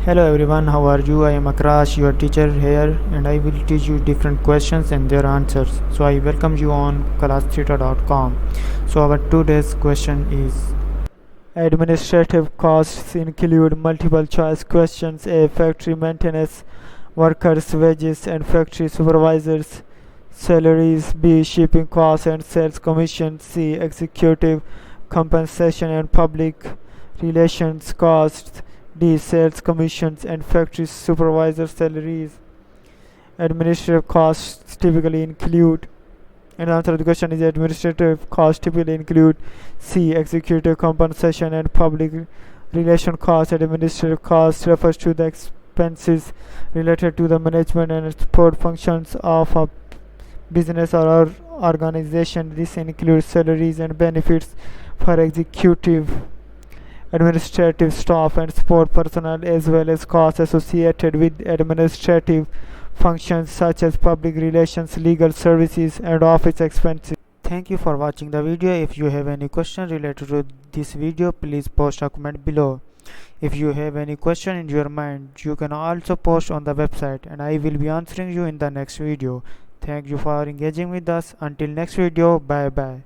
Hello everyone, how are you? I am Akrash, your teacher here, and I will teach you different questions and their answers. So I welcome you on classtheta.com. So our today's question is: administrative costs include multiple choice questions: A. Factory maintenance, workers' wages and factory supervisors' salaries; B. Shipping costs and sales commissions; C. Executive compensation and public relations costs; D. Sales commissions and factory supervisor salaries. Administrative costs typically include, and answer to the question is: administrative costs typically include C. Executive compensation and public relation costs. Administrative costs refers to the expenses related to the management and support functions of a business or organization. This includes salaries and benefits for executive, administrative staff and support personnel, as well as costs associated with administrative functions such as public relations, legal services, and office expenses. Thank you for watching the video. If you have any question related to this video, please post a comment below. If you have any question in your mind, you can also post on the website and I will be answering you in the next video. Thank you for engaging with us. Until next video, bye bye.